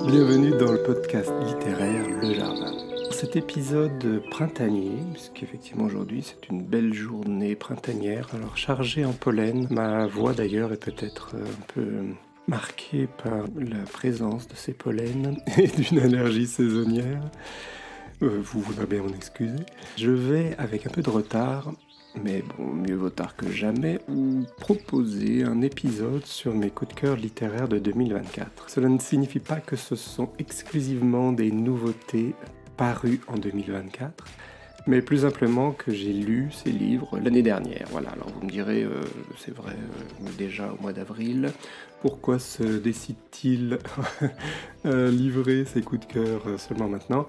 Bienvenue dans le podcast littéraire Le Jardin. Cet épisode printanier, puisqu'effectivement aujourd'hui c'est une belle journée printanière, alors chargée en pollen. Ma voix d'ailleurs est peut-être un peu marquée par la présence de ces pollens et d'une allergie saisonnière. Vous voudrez bien m'en excuser. Je vais, avec un peu de retard, mais bon, mieux vaut tard que jamais, vous proposer un épisode sur mes coups de cœur littéraires de 2024. Cela ne signifie pas que ce sont exclusivement des nouveautés parues en 2024, mais plus simplement que j'ai lu ces livres l'année dernière. Voilà, alors vous me direz, c'est vrai, déjà au mois d'avril, pourquoi se décide-t-il à livrer ses coups de cœur seulement maintenant ?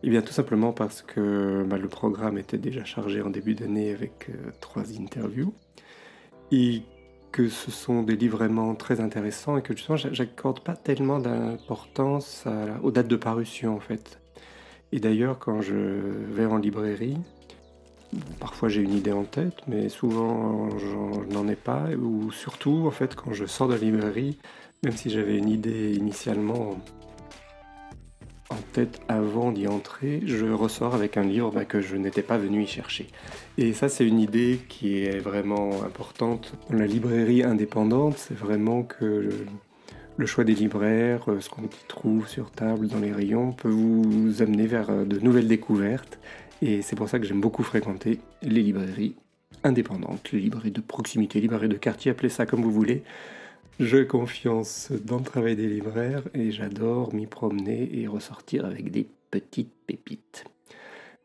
Eh bien tout simplement parce que le programme était déjà chargé en début d'année avec 3 interviews, et que ce sont des livres vraiment très intéressants et que justement j'accorde pas tellement d'importance aux dates de parution en fait. Et d'ailleurs quand je vais en librairie, parfois j'ai une idée en tête, mais souvent je n'en ai pas, ou surtout en fait quand je sors de la librairie, même si j'avais une idée initialement en tête avant d'y entrer, je ressors avec un livre que je n'étais pas venu y chercher. Et ça c'est une idée qui est vraiment importante dans la librairie indépendante, c'est vraiment que le choix des libraires, ce qu'on y trouve sur table, dans les rayons, peut vous amener vers de nouvelles découvertes. Et c'est pour ça que j'aime beaucoup fréquenter les librairies indépendantes, les librairies de proximité, les librairies de quartier, appelez ça comme vous voulez. J'ai confiance dans le travail des libraires et j'adore m'y promener et ressortir avec des petites pépites.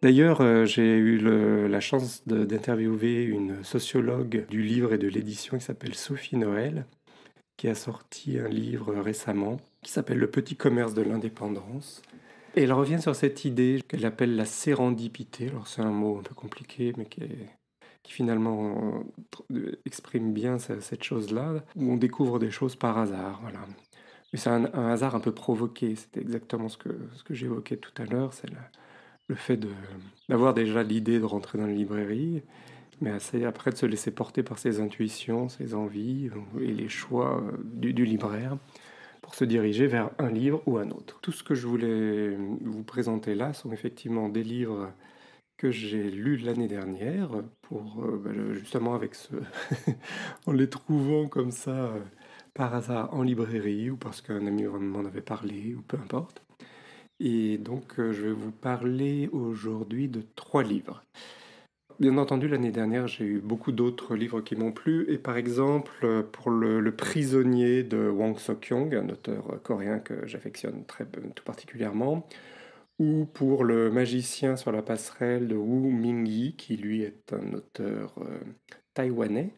D'ailleurs, j'ai eu la chance d'interviewer une sociologue du livre et de l'édition qui s'appelle Sophie Noël, qui a sorti un livre récemment qui s'appelle Le petit commerce de l'indépendance. Et elle revient sur cette idée qu'elle appelle la sérendipité. Alors c'est un mot un peu compliqué, mais qui finalement exprime bien cette chose-là, où on découvre des choses par hasard. Voilà. Mais c'est un hasard un peu provoqué. C'était exactement ce que j'évoquais tout à l'heure. C'est le fait d'avoir déjà l'idée de rentrer dans la librairie, mais après de se laisser porter par ses intuitions, ses envies et les choix du libraire pour se diriger vers un livre ou un autre. Tout ce que je voulais vous présenter là sont effectivement des livres que j'ai lus l'année dernière pour justement avec en les trouvant comme ça par hasard en librairie ou parce qu'un ami m'en avait parlé ou peu importe. Et donc je vais vous parler aujourd'hui de 3 livres. Bien entendu, l'année dernière, j'ai eu beaucoup d'autres livres qui m'ont plu. Et par exemple, pour le Prisonnier de Hwang Sok-yong, un auteur coréen que j'affectionne tout particulièrement, ou pour Le Magicien sur la passerelle de Woo Ming-yi, qui lui est un auteur taïwanais,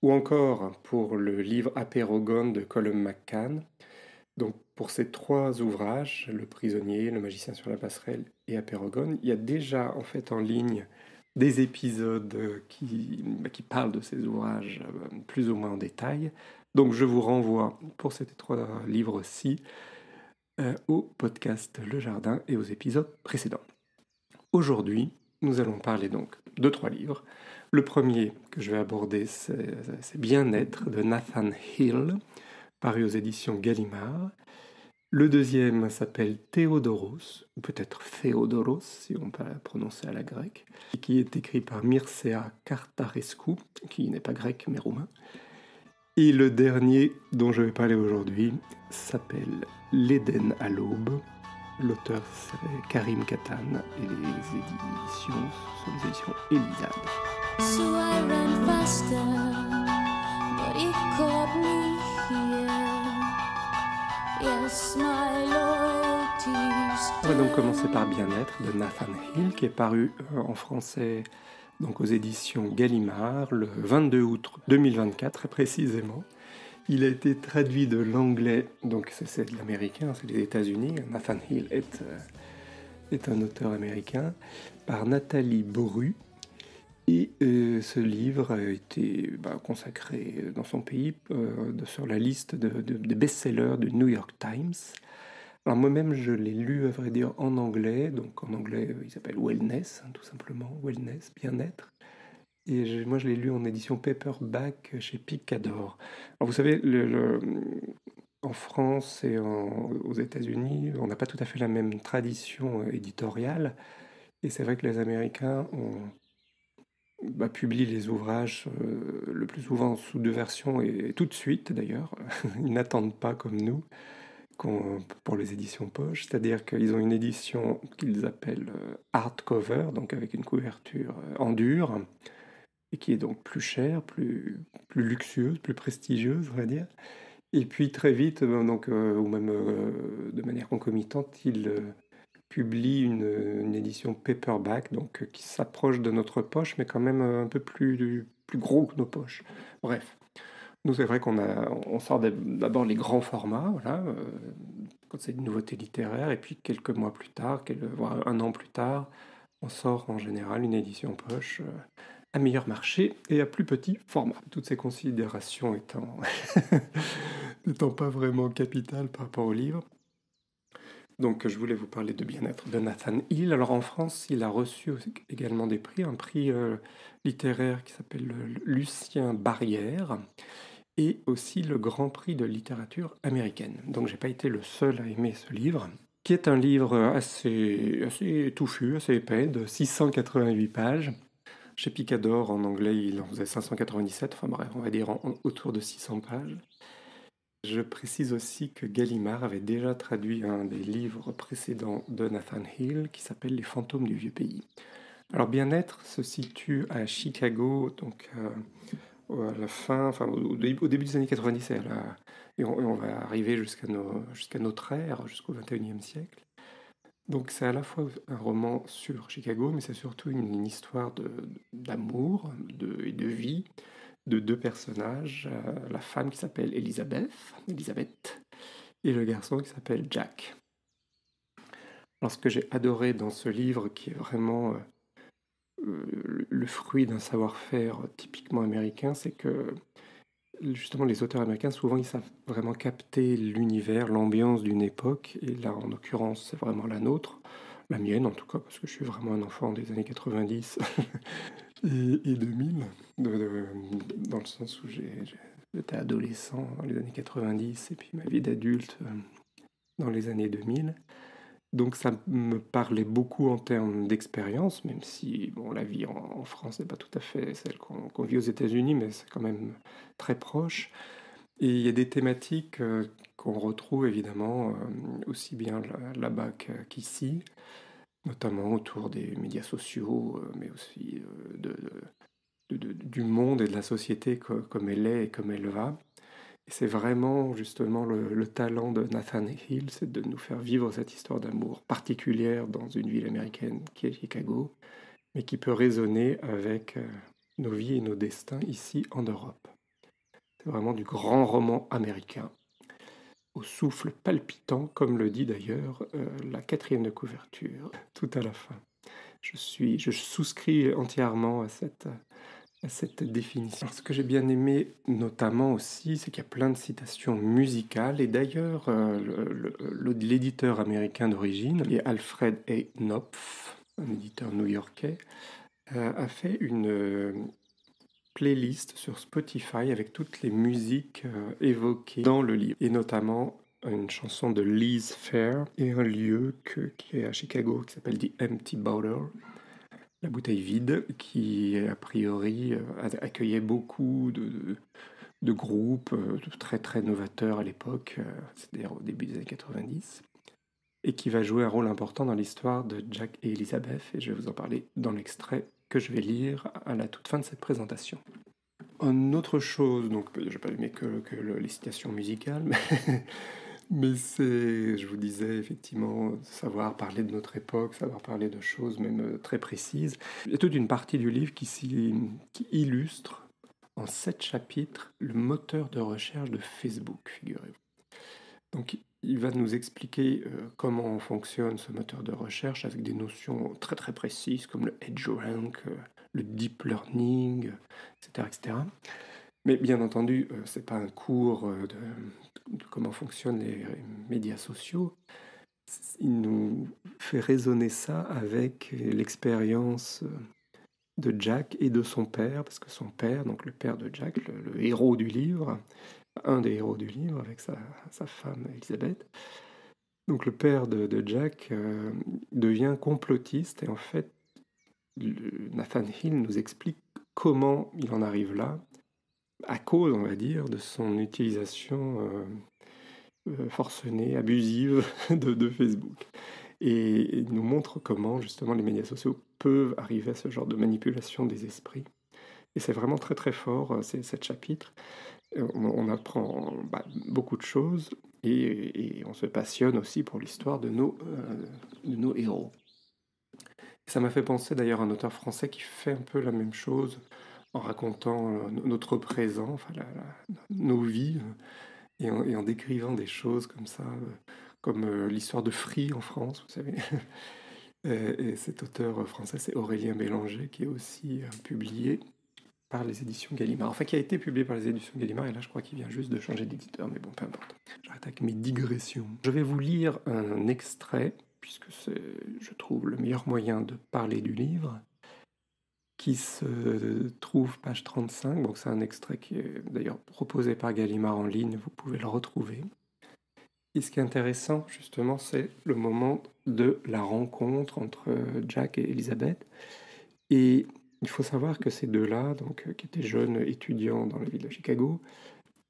ou encore pour le livre Apeirogon de Colum McCann. Donc pour ces 3 ouvrages, Le Prisonnier, Le Magicien sur la passerelle et Apeirogon, il y a déjà en fait en ligne des épisodes qui parlent de ces ouvrages plus ou moins en détail. Donc je vous renvoie pour ces 3 livres-ci au podcast Le Jardin et aux épisodes précédents. Aujourd'hui, nous allons parler donc de 3 livres. Le premier que je vais aborder, c'est Bien-être de Nathan Hill, paru aux éditions Gallimard. Le deuxième s'appelle Théodoros, ou peut-être Théodoros, si on peut prononcer à la grecque, qui est écrit par Mircea Cartarescu, qui n'est pas grec mais roumain. Et le dernier dont je vais parler aujourd'hui s'appelle L'Éden à l'aube. L'auteur c'est Karim Katan et les éditions sont les éditions Elisade. So I ran faster, but it caught me here. Yes, my loyalties. On va donc commencer par Bien-être de Nathan Hill, qui est paru en français donc aux éditions Gallimard le 22 août 2024 très précisément. Il a été traduit de l'anglais, donc c'est de l'américain, c'est des États-Unis. Nathan Hill est un auteur américain, par Nathalie Bru. Et ce livre a été consacré dans son pays sur la liste des best-sellers du New York Times, Alors moi-même, je l'ai lu, à vrai dire, en anglais. Donc en anglais, il s'appelle Wellness, hein, tout simplement. Wellness, bien-être. Et moi, je l'ai lu en édition paperback chez Picador. Alors vous savez, en France et aux États-Unis, on n'a pas tout à fait la même tradition éditoriale. Et c'est vrai que les Américains publient les ouvrages le plus souvent sous deux versions et tout de suite d'ailleurs. Ils n'attendent pas comme nous pour les éditions poche, c'est-à-dire qu'ils ont une édition qu'ils appellent hardcover, donc avec une couverture en dur, et qui est donc plus chère, plus luxueuse, plus prestigieuse, on va dire. Et puis très vite, ou même de manière concomitante, ils publient une édition paperback, donc qui s'approche de notre poche, mais quand même un peu plus gros que nos poches. Bref, nous c'est vrai on sort d'abord les grands formats, voilà, quand c'est une nouveauté littéraire, et puis quelques mois plus tard, voire un an plus tard, on sort en général une édition poche à meilleur marché et à plus petit format. Toutes ces considérations n'étant pas vraiment capitales par rapport au livre. Donc je voulais vous parler de Bien-être de Nathan Hill. Alors en France, il a reçu également des prix, un prix littéraire qui s'appelle le Lucien Barrière et aussi le Grand Prix de littérature américaine. Donc j'ai pas été le seul à aimer ce livre, qui est un livre assez touffu, assez épais, de 688 pages. Chez Picador, en anglais, il en faisait 597, enfin bref, on va dire autour de 600 pages. Je précise aussi que Gallimard avait déjà traduit un des livres précédents de Nathan Hill qui s'appelle Les fantômes du vieux pays. Alors Bien-être se situe à Chicago, donc à la fin, enfin au début des années 90, et on va arriver jusqu'à notre ère, jusqu'au 21e siècle. Donc c'est à la fois un roman sur Chicago, mais c'est surtout une histoire d'amour et de vie de deux personnages, la femme qui s'appelle Elisabeth, et le garçon qui s'appelle Jack. Alors ce que j'ai adoré dans ce livre, qui est vraiment le fruit d'un savoir-faire typiquement américain, c'est que justement les auteurs américains, souvent ils savent vraiment capter l'univers, l'ambiance d'une époque, et là en l'occurrence c'est vraiment la nôtre, la mienne en tout cas, parce que je suis vraiment un enfant des années 90 et 2000, dans le sens où j'étais adolescent dans les années 90 et puis ma vie d'adulte dans les années 2000. Donc ça me parlait beaucoup en termes d'expérience, même si bon, la vie en France n'est pas tout à fait celle qu'on vit aux États-Unis, mais c'est quand même très proche. Et il y a des thématiques qu'on retrouve évidemment aussi bien là-bas qu'ici, notamment autour des médias sociaux, mais aussi du monde et de la société comme elle est et comme elle va. Et c'est vraiment justement le talent de Nathan Hill, c'est de nous faire vivre cette histoire d'amour particulière dans une ville américaine qui est Chicago, mais qui peut résonner avec nos vies et nos destins ici en Europe. C'est vraiment du grand roman américain, au souffle palpitant, comme le dit d'ailleurs la quatrième de couverture, tout à la fin. Je souscris entièrement à cette définition. Alors, ce que j'ai bien aimé notamment aussi, c'est qu'il y a plein de citations musicales, et d'ailleurs l'éditeur américain d'origine, qui est Alfred A. Knopf, un éditeur new-yorkais, a fait une playlist sur Spotify avec toutes les musiques évoquées dans le livre, et notamment une chanson de Liz Phair et un lieu qui est à Chicago qui s'appelle The Empty Bottle, la bouteille vide, qui a priori accueillait beaucoup de groupes très très novateurs à l'époque, c'est-à-dire au début des années 90, et qui va jouer un rôle important dans l'histoire de Jack et Elizabeth, et je vais vous en parler dans l'extrait que je vais lire à la toute fin de cette présentation. Une autre chose, donc je n'ai pas aimé que les citations musicales, mais c'est, je vous disais effectivement, savoir parler de notre époque, savoir parler de choses même très précises. Il y a toute une partie du livre qui illustre en 7 chapitres le moteur de recherche de Facebook, figurez-vous. Donc il va nous expliquer comment fonctionne ce moteur de recherche avec des notions très très précises comme le EdgeRank, le Deep Learning, etc. etc. Mais bien entendu, ce n'est pas un cours de comment fonctionnent les médias sociaux, il nous fait résonner ça avec l'expérience de Jack et de son père, parce que son père, donc le père de Jack, le héros du livre, un des héros du livre avec sa femme Elisabeth, donc le père de Jack devient complotiste et en fait Nathan Hill nous explique comment il en arrive là, à cause, on va dire, de son utilisation forcenée, abusive de Facebook. Et il nous montre comment justement les médias sociaux peuvent arriver à ce genre de manipulation des esprits. Et c'est vraiment très très fort, cette chapitre. On apprend beaucoup de choses et on se passionne aussi pour l'histoire de nos héros. Et ça m'a fait penser d'ailleurs à un auteur français qui fait un peu la même chose en racontant notre présent, enfin nos vies, et en décrivant des choses comme ça, comme l'histoire de Free en France, vous savez. Et cet auteur français, c'est Aurélien Bélanger, qui est aussi publié par les éditions Gallimard. Enfin, qui a été publié par les éditions Gallimard, et là, je crois qu'il vient juste de changer d'éditeur, mais bon, peu importe. J'arrête avec mes digressions. Je vais vous lire un extrait, puisque c'est, je trouve, le meilleur moyen de parler du livre, qui se trouve page 35. Donc, c'est un extrait qui est d'ailleurs proposé par Gallimard en ligne, vous pouvez le retrouver. Et ce qui est intéressant, justement, c'est le moment de la rencontre entre Jack et Elisabeth. Et il faut savoir que ces deux-là, donc, qui étaient jeunes étudiants dans la ville de Chicago,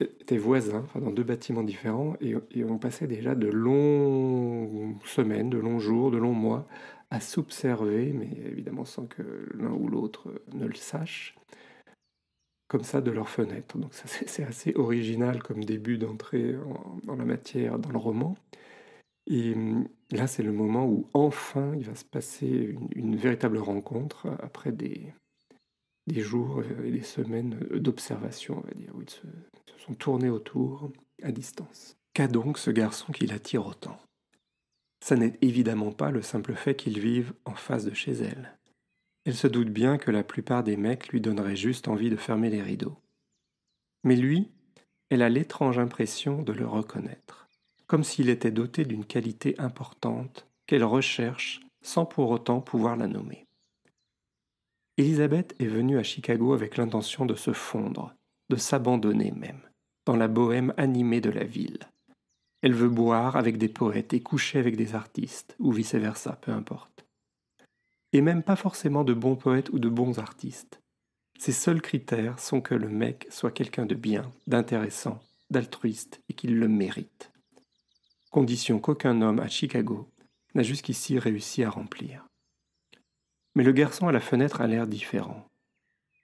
étaient voisins, enfin, dans deux bâtiments différents, et on passait déjà de longues semaines, de longs jours, de longs mois à s'observer, mais évidemment sans que l'un ou l'autre ne le sache, comme ça de leur fenêtre. Donc ça, c'est assez original comme début d'entrée dans la matière, dans le roman. Et là, c'est le moment où enfin il va se passer une véritable rencontre après des jours et des semaines d'observation, on va dire, où ils se sont tournés autour à distance. Qu'a donc ce garçon qui l'attire autant? Ça n'est évidemment pas le simple fait qu'il vive en face de chez elle. Elle se doute bien que la plupart des mecs lui donneraient juste envie de fermer les rideaux. Mais lui, elle a l'étrange impression de le reconnaître, comme s'il était doté d'une qualité importante qu'elle recherche sans pour autant pouvoir la nommer. Elisabeth est venue à Chicago avec l'intention de se fondre, de s'abandonner même, dans la bohème animée de la ville. Elle veut boire avec des poètes et coucher avec des artistes, ou vice-versa, peu importe. Et même pas forcément de bons poètes ou de bons artistes. Ses seuls critères sont que le mec soit quelqu'un de bien, d'intéressant, d'altruiste et qu'il le mérite. Condition qu'aucun homme à Chicago n'a jusqu'ici réussi à remplir. Mais le garçon à la fenêtre a l'air différent.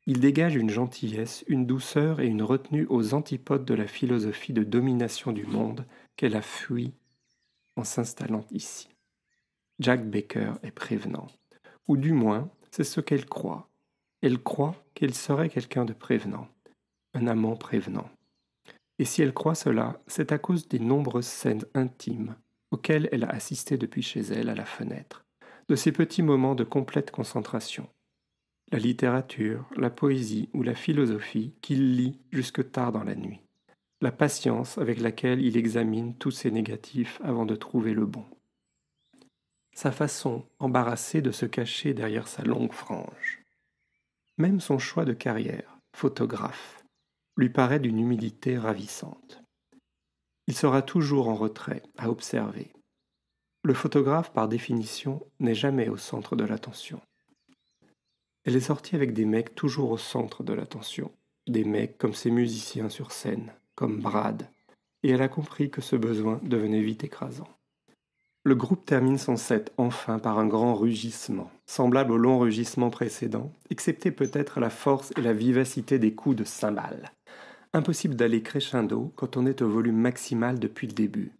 Il dégage une gentillesse, une douceur et une retenue aux antipodes de la philosophie de domination du monde qu'elle a fui en s'installant ici. Jack Baker est prévenant, ou du moins, c'est ce qu'elle croit. Elle croit qu'il serait quelqu'un de prévenant, un amant prévenant. Et si elle croit cela, c'est à cause des nombreuses scènes intimes auxquelles elle a assisté depuis chez elle à la fenêtre, de ces petits moments de complète concentration. La littérature, la poésie ou la philosophie qu'il lit jusque tard dans la nuit. La patience avec laquelle il examine tous ses négatifs avant de trouver le bon. Sa façon embarrassée de se cacher derrière sa longue frange. Même son choix de carrière, photographe, lui paraît d'une humilité ravissante. Il sera toujours en retrait, à observer. Le photographe, par définition, n'est jamais au centre de l'attention. Elle est sortie avec des mecs toujours au centre de l'attention, des mecs comme ses musiciens sur scène, comme Brad, et elle a compris que ce besoin devenait vite écrasant. Le groupe termine son set enfin par un grand rugissement, semblable au long rugissement précédent, excepté peut-être la force et la vivacité des coups de cymbales. Impossible d'aller crescendo quand on est au volume maximal depuis le début.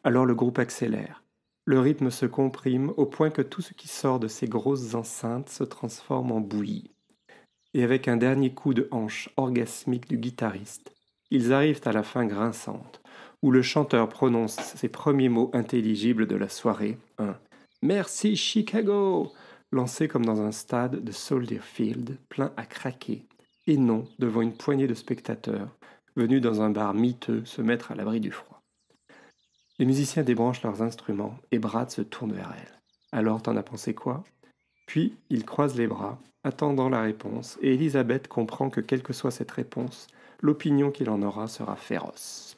Alors le groupe accélère. Le rythme se comprime au point que tout ce qui sort de ces grosses enceintes se transforme en bouillie. Et avec un dernier coup de hanche orgasmique du guitariste, ils arrivent à la fin grinçante, où le chanteur prononce ses premiers mots intelligibles de la soirée, un « Merci Chicago !» lancé comme dans un stade de Soldier Field plein à craquer, et non devant une poignée de spectateurs venus dans un bar miteux se mettre à l'abri du froid. Les musiciens débranchent leurs instruments et Brad se tourne vers elle. Alors, t'en as pensé quoi? Puis, il croise les bras, attendant la réponse, et Elisabeth comprend que quelle que soit cette réponse, l'opinion qu'il en aura sera féroce.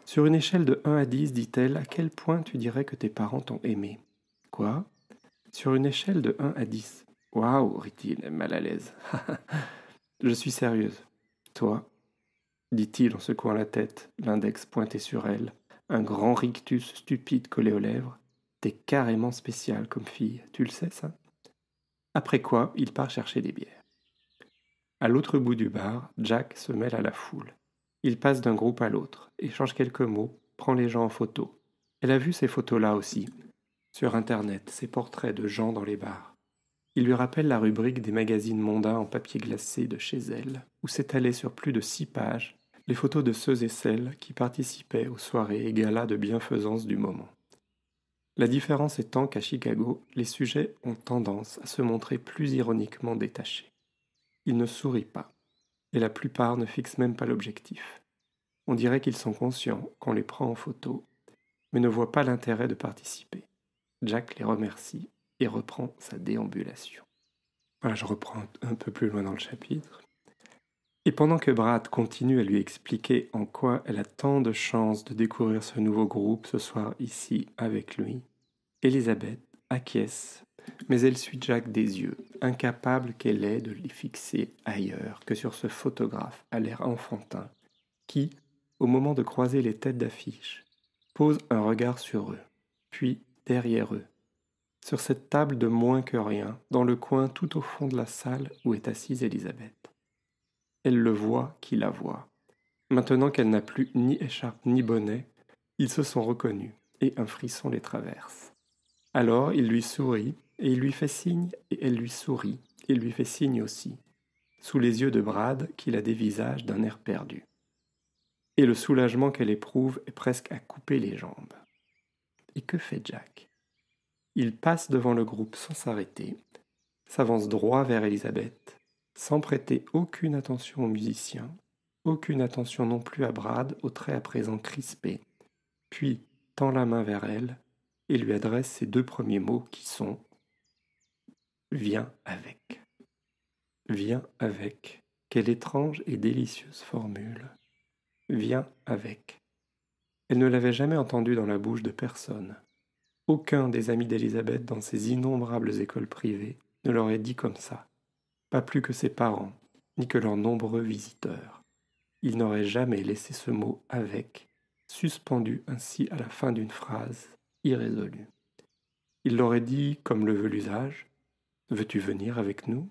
Sur une échelle de 1 à 10, dit-elle, à quel point tu dirais que tes parents t'ont aimé? Quoi? Sur une échelle de 1 à 10. Waouh, rit-il, mal à l'aise. Je suis sérieuse. Toi? Dit-il en secouant la tête, l'index pointé sur elle, un grand rictus stupide collé aux lèvres. T'es carrément spéciale comme fille, tu le sais ça? Après quoi, il part chercher des bières. À l'autre bout du bar, Jack se mêle à la foule. Il passe d'un groupe à l'autre, échange quelques mots, prend les gens en photo. Elle a vu ces photos-là aussi, sur Internet, ces portraits de gens dans les bars. Il lui rappelle la rubrique des magazines mondains en papier glacé de chez elle, où s'étalaient sur plus de 6 pages les photos de ceux et celles qui participaient aux soirées et galas de bienfaisance du moment. La différence étant qu'à Chicago, les sujets ont tendance à se montrer plus ironiquement détachés. Ils ne sourient pas, et la plupart ne fixent même pas l'objectif. On dirait qu'ils sont conscients qu'on les prend en photo, mais ne voient pas l'intérêt de participer. Jack les remercie et reprend sa déambulation. Voilà, je reprends un peu plus loin dans le chapitre. Et pendant que Brad continue à lui expliquer en quoi elle a tant de chances de découvrir ce nouveau groupe ce soir ici avec lui, Elisabeth acquiesce, mais elle suit Jack des yeux, incapable qu'elle est de les fixer ailleurs que sur ce photographe à l'air enfantin, qui, au moment de croiser les têtes d'affiche, pose un regard sur eux, puis derrière eux, sur cette table de moins que rien, dans le coin tout au fond de la salle où est assise Elisabeth. Elle le voit qui la voit. Maintenant qu'elle n'a plus ni écharpe ni bonnet, ils se sont reconnus, et un frisson les traverse. Alors il lui sourit, et il lui fait signe, et elle lui sourit, et lui fait signe aussi, sous les yeux de Brad qui la dévisage d'un air perdu. Et le soulagement qu'elle éprouve est presque à couper les jambes. Et que fait Jack? Il passe devant le groupe sans s'arrêter, s'avance droit vers Elisabeth, sans prêter aucune attention aux musiciens, aucune attention non plus à Brad, aux traits à présent crispés, puis tend la main vers elle et lui adresse ces 2 premiers mots qui sont « Viens avec ». Viens avec. Quelle étrange et délicieuse formule. Viens avec. Elle ne l'avait jamais entendue dans la bouche de personne. Aucun des amis d'Elisabeth dans ses innombrables écoles privées ne l'aurait dit comme ça. Pas plus que ses parents, ni que leurs nombreux visiteurs. Ils n'auraient jamais laissé ce mot « avec » suspendu ainsi à la fin d'une phrase irrésolue. Ils l'auraient dit comme le veut l'usage « Veux-tu venir avec nous ?»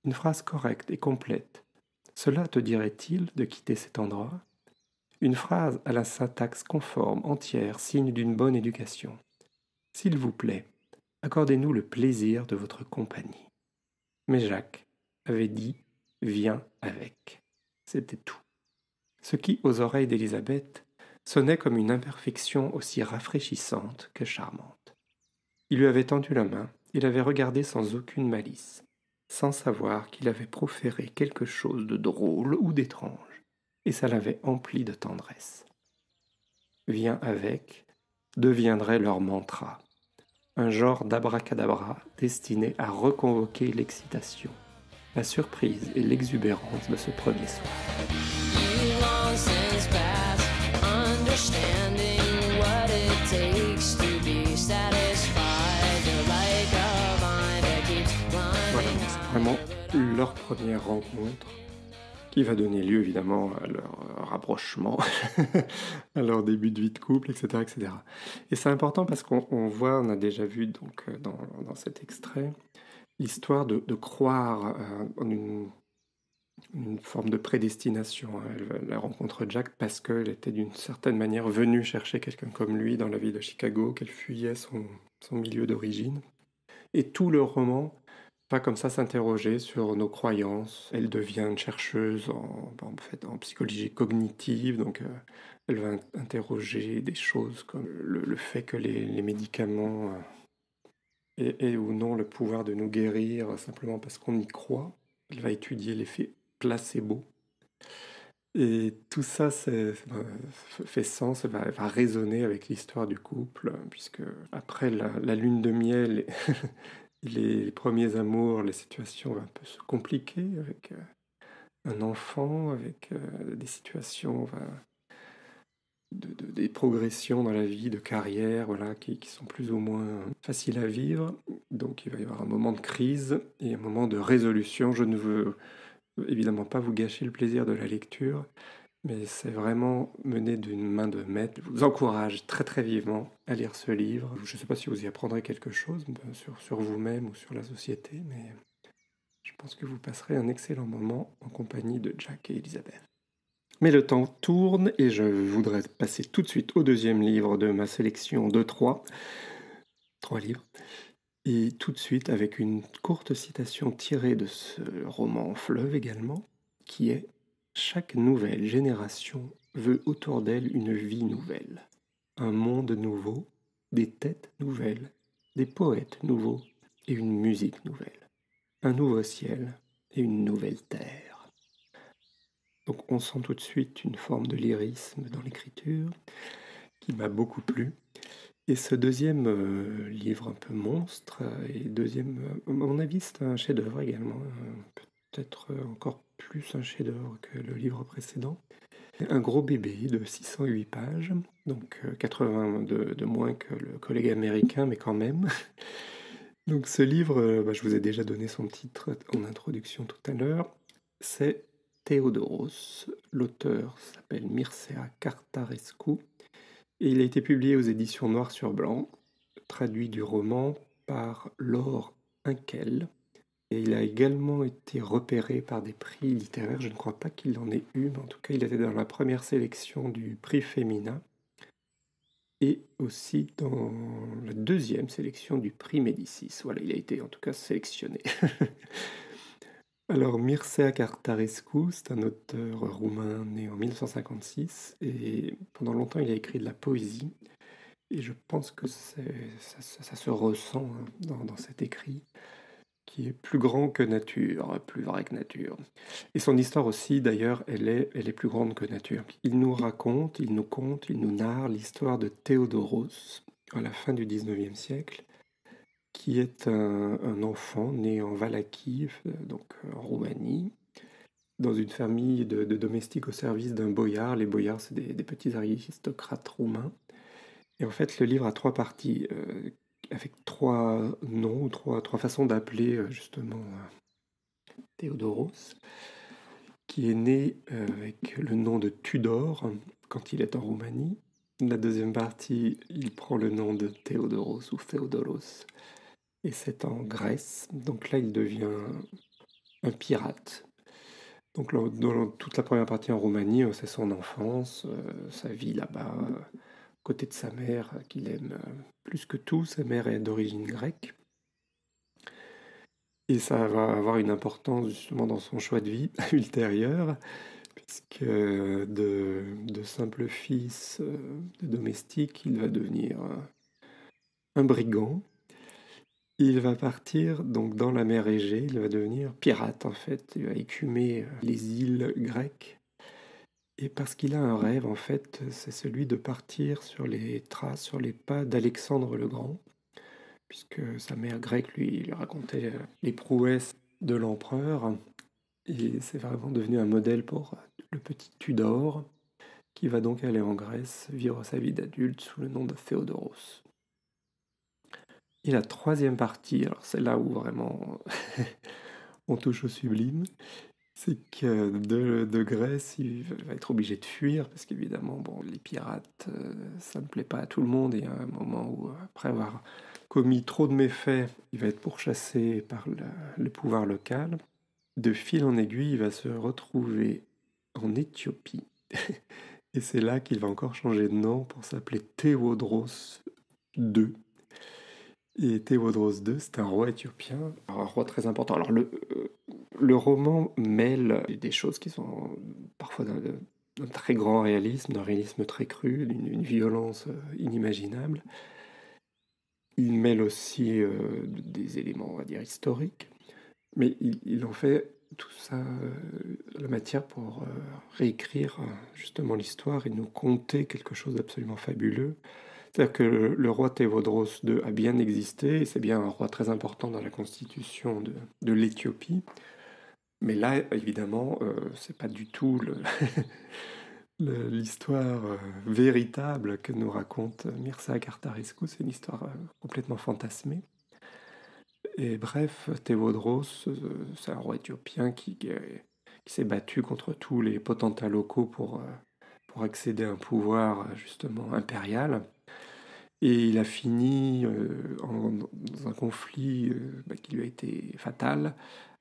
Une phrase correcte et complète. Cela te dirait-il de quitter cet endroit? Une phrase à la syntaxe conforme, entière, signe d'une bonne éducation. S'il vous plaît, accordez-nous le plaisir de votre compagnie. Mais Jacques avait dit « Viens avec ». C'était tout. Ce qui, aux oreilles d'Elisabeth, sonnait comme une imperfection aussi rafraîchissante que charmante. Il lui avait tendu la main, il avait regardé sans aucune malice, sans savoir qu'il avait proféré quelque chose de drôle ou d'étrange, et ça l'avait empli de tendresse. Viens avec deviendrait leur mantra, un genre d'abracadabra destiné à reconvoquer l'excitation, la surprise et l'exubérance de ce premier soir. Voilà, c'est vraiment leur première rencontre qui va donner lieu évidemment à leur rapprochement, à leur début de vie de couple, etc. etc. Et c'est important parce qu'on voit, on a déjà vu donc dans cet extrait, l'histoire de croire en une forme de prédestination. Elle rencontre Jack parce qu'elle était d'une certaine manière venue chercher quelqu'un comme lui dans la ville de Chicago, qu'elle fuyait son milieu d'origine. Et tout le roman va comme ça s'interroger sur nos croyances. Elle devient une chercheuse en psychologie cognitive, donc elle va interroger des choses comme le fait que les médicaments aient ou non le pouvoir de nous guérir simplement parce qu'on y croit. Elle va étudier l'effet placebo. Et tout ça fait sens, va résonner avec l'histoire du couple, puisque après la lune de miel et les premiers amours, les situations vont un peu se compliquer avec un enfant, avec des situations, des progressions dans la vie, de carrière, voilà, qui sont plus ou moins faciles à vivre. Donc il va y avoir un moment de crise et un moment de résolution. Je ne veux évidemment pas vous gâcher le plaisir de la lecture, mais c'est vraiment mené d'une main de maître. Je vous encourage très très vivement à lire ce livre. Je ne sais pas si vous y apprendrez quelque chose sur vous-même ou sur la société, mais je pense que vous passerez un excellent moment en compagnie de Jack et Elisabeth. Mais le temps tourne et je voudrais passer tout de suite au deuxième livre de ma sélection de trois livres. Et tout de suite avec une courte citation tirée de ce roman Fleuve également, qui est chaque nouvelle génération veut autour d'elle une vie nouvelle, un monde nouveau, des têtes nouvelles, des poètes nouveaux et une musique nouvelle, un nouveau ciel et une nouvelle terre. Donc on sent tout de suite une forme de lyrisme dans l'écriture qui m'a beaucoup plu. Et ce deuxième livre un peu monstre, et deuxième, à mon avis, c'est un chef-d'œuvre également, peut-être encore plus un chef-d'œuvre que le livre précédent. Un gros bébé de 608 pages, donc 80 de moins que le collègue américain, mais quand même. Donc ce livre, je vous ai déjà donné son titre en introduction tout à l'heure, c'est Théodoros. L'auteur s'appelle Mircea Cartarescu et il a été publié aux éditions Noir sur Blanc, traduit du roman par Laure Inkel. Et il a également été repéré par des prix littéraires. Je ne crois pas qu'il en ait eu, mais en tout cas, il était dans la première sélection du prix Femina et aussi dans la deuxième sélection du prix Médicis. Voilà, il a été en tout cas sélectionné. Alors, Mircea Cartarescu, c'est un auteur roumain né en 1956 et pendant longtemps, il a écrit de la poésie. Et je pense que ça se ressent dans cet écrit qui est plus grand que nature, plus vrai que nature. Et son histoire aussi, d'ailleurs, elle est plus grande que nature. Il nous raconte, il nous conte, il nous narre l'histoire de Théodoros à la fin du 19e siècle, qui est un enfant né en Valaquie, donc en Roumanie, dans une famille de domestiques au service d'un boyard. Les boyards, c'est des petits aristocrates roumains. Et en fait, le livre a trois parties, avec trois noms, trois façons d'appeler justement Théodoros, qui est né avec le nom de Tudor quand il est en Roumanie. La deuxième partie, il prend le nom de Théodoros ou Théodoros, et c'est en Grèce. Donc là, il devient un pirate. Donc dans toute la première partie en Roumanie, c'est son enfance, sa vie là-bas, côté de sa mère, qu'il aime plus que tout. Sa mère est d'origine grecque. Et ça va avoir une importance justement dans son choix de vie ultérieur, puisque de simple fils de domestique, il va devenir un brigand. Il va partir donc dans la mer Égée, il va devenir pirate en fait, il va écumer les îles grecques. Et parce qu'il a un rêve en fait, c'est celui de partir sur les traces, sur les pas d'Alexandre le Grand, puisque sa mère grecque lui racontait les prouesses de l'empereur. Et c'est vraiment devenu un modèle pour le petit Tudor, qui va donc aller en Grèce vivre sa vie d'adulte sous le nom de Théodoros. Et la troisième partie, alors c'est là où vraiment on touche au sublime, c'est que de Grèce, il va être obligé de fuir, parce qu'évidemment, bon, les pirates, ça ne plaît pas à tout le monde, et il y a un moment où, après avoir commis trop de méfaits, il va être pourchassé par le pouvoir local. De fil en aiguille, il va se retrouver en Éthiopie. Et c'est là qu'il va encore changer de nom pour s'appeler Théodros II. Et Théodros II, c'est un roi éthiopien, un roi très important. Alors le roman mêle des choses qui sont parfois d'un très grand réalisme, d'un réalisme très cru, d'une violence inimaginable. Il mêle aussi des éléments, on va dire, historiques, mais il en fait tout ça, la matière pour réécrire justement l'histoire et nous conter quelque chose d'absolument fabuleux. C'est-à-dire que le roi Théodros II a bien existé, et c'est bien un roi très important dans la constitution de l'Éthiopie. Mais là, évidemment, c'est pas du tout l'histoire véritable que nous raconte Mircea Cartarescu. C'est une histoire complètement fantasmée. Et bref, Théodros, c'est un roi éthiopien qui s'est battu contre tous les potentats locaux pour accéder à un pouvoir justement impérial. Et il a fini dans un conflit qui lui a été fatal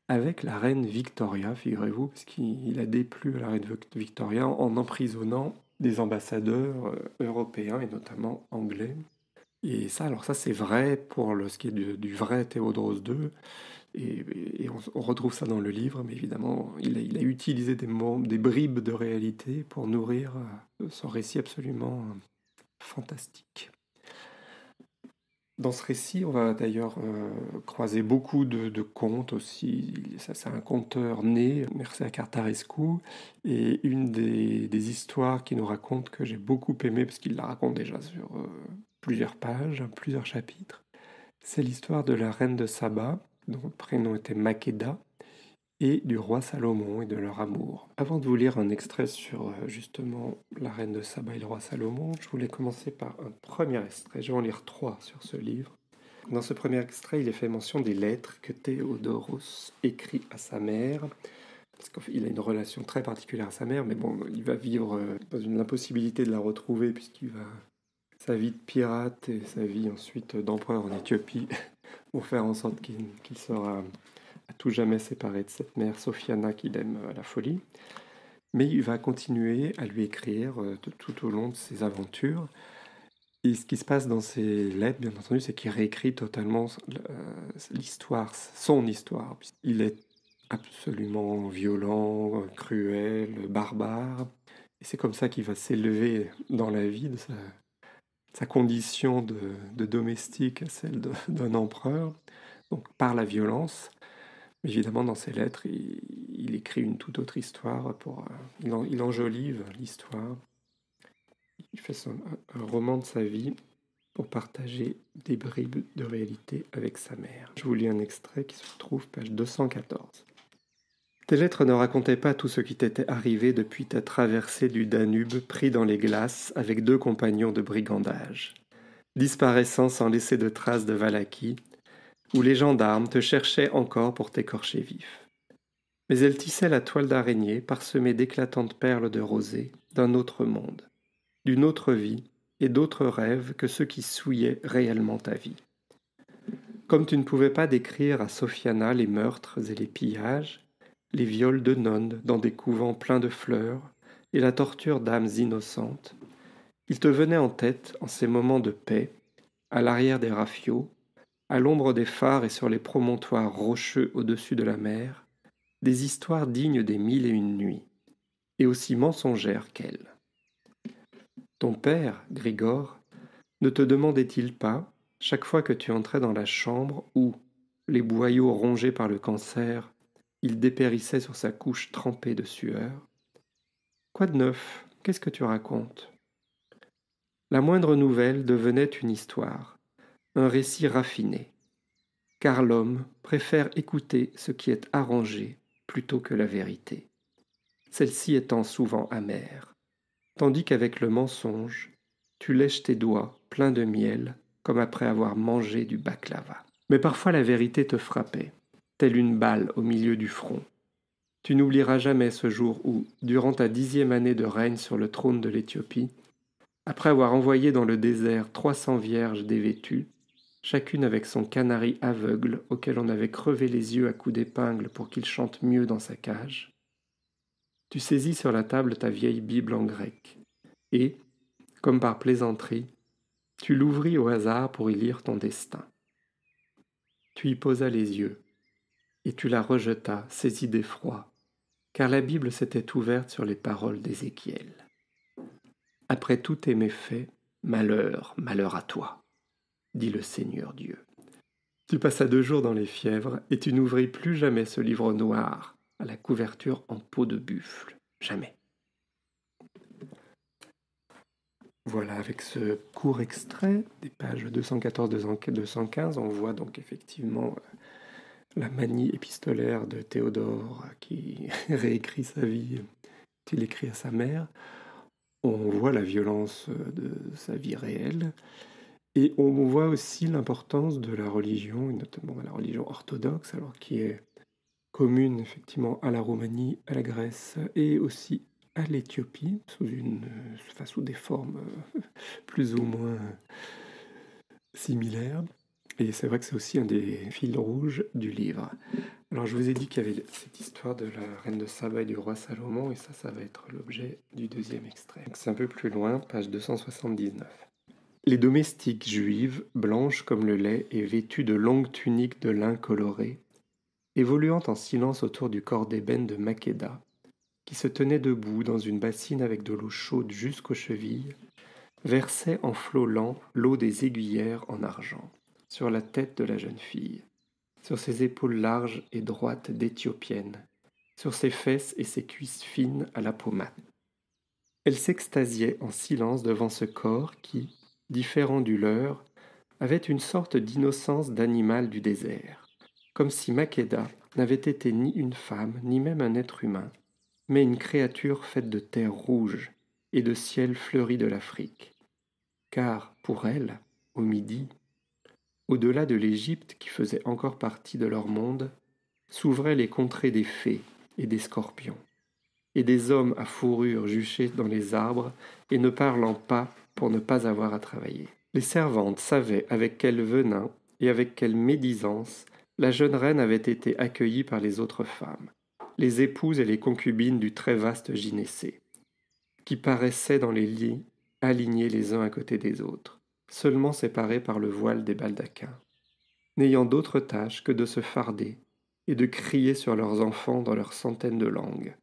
avec la reine Victoria, figurez-vous, parce qu'il a déplu à la reine Victoria en emprisonnant des ambassadeurs européens et notamment anglais. Et ça, alors ça c'est vrai pour ce qui est du vrai Théodros II, et on retrouve ça dans le livre, mais évidemment il a utilisé des bribes de réalité pour nourrir son récit absolument fantastique. Dans ce récit, on va d'ailleurs croiser beaucoup de contes aussi. Ça, c'est un conteur né, Mircea Cartarescu, et une des histoires qu'il nous raconte que j'ai beaucoup aimé, parce qu'il la raconte déjà sur plusieurs pages, plusieurs chapitres, c'est l'histoire de la reine de Saba, dont le prénom était Makeda, et du roi Salomon et de leur amour. Avant de vous lire un extrait sur justement la reine de Saba et le roi Salomon, je voulais commencer par un premier extrait. Je vais en lire 3 sur ce livre. Dans ce premier extrait, il est fait mention des lettres que Théodoros écrit à sa mère, parce qu'il a une relation très particulière à sa mère, mais bon, il va vivre dans l'impossibilité de la retrouver, sa vie de pirate et sa vie ensuite d'empereur en Éthiopie vont faire en sorte qu'il sera à tout jamais séparé de cette mère Sophiana qu'il aime à la folie. Mais il va continuer à lui écrire tout au long de ses aventures. Et ce qui se passe dans ces lettres, bien entendu, c'est qu'il réécrit totalement l'histoire, son histoire. Il est absolument violent, cruel, barbare. Et c'est comme ça qu'il va s'élever dans la vie de sa condition de domestique à celle d'un empereur, donc par la violence. Évidemment, dans ses lettres, il écrit une toute autre histoire. Il enjolive l'histoire. Il fait un roman de sa vie pour partager des bribes de réalité avec sa mère. Je vous lis un extrait qui se trouve page 214. Tes lettres ne racontaient pas tout ce qui t'était arrivé depuis ta traversée du Danube pris dans les glaces avec 2 compagnons de brigandage, disparaissant sans laisser de traces de Valachie, où les gendarmes te cherchaient encore pour t'écorcher vif. Mais elles tissaient la toile d'araignée parsemée d'éclatantes perles de rosée d'un autre monde, d'une autre vie et d'autres rêves que ceux qui souillaient réellement ta vie. Comme tu ne pouvais pas décrire à Sophiana les meurtres et les pillages, les viols de nonnes dans des couvents pleins de fleurs et la torture d'âmes innocentes, il te venait en tête, en ces moments de paix, à l'arrière des rafiots, à l'ombre des phares et sur les promontoires rocheux au-dessus de la mer, des histoires dignes des 1001 nuits, et aussi mensongères qu'elles. Ton père, Grigor, ne te demandait-il pas, chaque fois que tu entrais dans la chambre où, les boyaux rongés par le cancer, il dépérissait sur sa couche trempée de sueur. Quoi de neuf? Qu'est-ce que tu racontes? La moindre nouvelle devenait une histoire, un récit raffiné, car l'homme préfère écouter ce qui est arrangé plutôt que la vérité, celle-ci étant souvent amère, tandis qu'avec le mensonge, tu lèches tes doigts pleins de miel comme après avoir mangé du baklava. Mais parfois la vérité te frappait, telle une balle au milieu du front. Tu n'oublieras jamais ce jour où, durant ta 10e année de règne sur le trône de l'Éthiopie, après avoir envoyé dans le désert 300 vierges dévêtues, chacune avec son canari aveugle auquel on avait crevé les yeux à coups d'épingle pour qu'il chante mieux dans sa cage, tu saisis sur la table ta vieille Bible en grec, et, comme par plaisanterie, tu l'ouvris au hasard pour y lire ton destin. Tu y posas les yeux, et tu la rejetas, saisi d'effroi, car la Bible s'était ouverte sur les paroles d'Ézéchiel. Après tous tes méfaits, malheur, malheur à toi, dit le Seigneur Dieu. Tu passas 2 jours dans les fièvres, et tu n'ouvris plus jamais ce livre noir, à la couverture en peau de buffle. Jamais. Voilà, avec ce court extrait des pages 214-215, on voit donc effectivement la manie épistolaire de Théodore qui réécrit sa vie, qu'il écrit à sa mère. On voit la violence de sa vie réelle. Et on voit aussi l'importance de la religion, et notamment la religion orthodoxe, alors qui est commune effectivement à la Roumanie, à la Grèce et aussi à l'Éthiopie, sous des formes plus ou moins similaires. Et c'est vrai que c'est aussi un des fils rouges du livre. Alors je vous ai dit qu'il y avait cette histoire de la reine de Saba et du roi Salomon, et ça va être l'objet du deuxième extrait. Donc c'est un peu plus loin, page 279. Les domestiques juives, blanches comme le lait et vêtues de longues tuniques de lin coloré, évoluant en silence autour du corps d'ébène de Makeda, qui se tenait debout dans une bassine avec de l'eau chaude jusqu'aux chevilles, versait en flots lents l'eau des aiguillères en argent sur la tête de la jeune fille, sur ses épaules larges et droites d'éthiopienne, sur ses fesses et ses cuisses fines à la peau mate. Elle s'extasiait en silence devant ce corps qui, différent du leur, avait une sorte d'innocence d'animal du désert, comme si Makeda n'avait été ni une femme, ni même un être humain, mais une créature faite de terre rouge et de ciel fleuri de l'Afrique. Car, pour elle, au midi, au-delà de l'Égypte qui faisait encore partie de leur monde, s'ouvraient les contrées des fées et des scorpions, et des hommes à fourrure juchés dans les arbres et ne parlant pas pour ne pas avoir à travailler. Les servantes savaient avec quel venin et avec quelle médisance la jeune reine avait été accueillie par les autres femmes, les épouses et les concubines du très vaste gynécée, qui paraissaient dans les lits alignés les uns à côté des autres, seulement séparés par le voile des baldaquins, n'ayant d'autre tâche que de se farder et de crier sur leurs enfants dans leurs centaines de langues,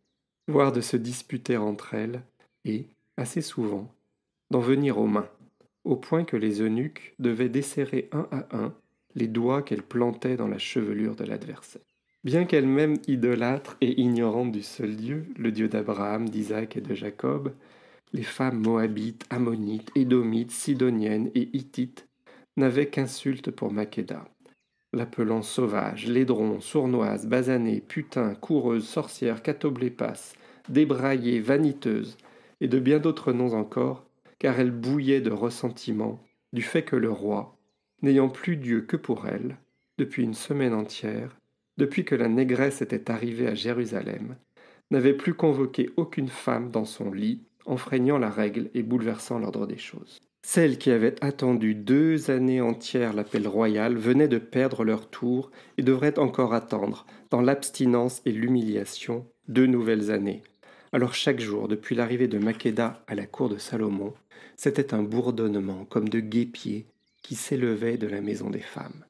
voire de se disputer entre elles et, assez souvent, d'en venir aux mains, au point que les eunuques devaient desserrer un à un les doigts qu'elles plantaient dans la chevelure de l'adversaire. Bien qu'elles-mêmes idolâtres et ignorantes du seul Dieu, le Dieu d'Abraham, d'Isaac et de Jacob, les femmes moabites, ammonites, édomites, sidoniennes et hittites n'avaient qu'insultes pour Makeda, l'appelant sauvage, laidron, sournoise, basanée, putain, coureuse, sorcière, catoblépasse, débraillée, vaniteuse, et de bien d'autres noms encore, car elle bouillait de ressentiment du fait que le roi, n'ayant plus Dieu que pour elle, depuis une semaine entière, depuis que la négresse était arrivée à Jérusalem, n'avait plus convoqué aucune femme dans son lit, enfreignant la règle et bouleversant l'ordre des choses. Celles qui avaient attendu 2 années entières l'appel royal venaient de perdre leur tour et devraient encore attendre, dans l'abstinence et l'humiliation, 2 nouvelles années. Alors chaque jour, depuis l'arrivée de Makeda à la cour de Salomon, c'était un bourdonnement comme de guêpiers qui s'élevait de la maison des femmes.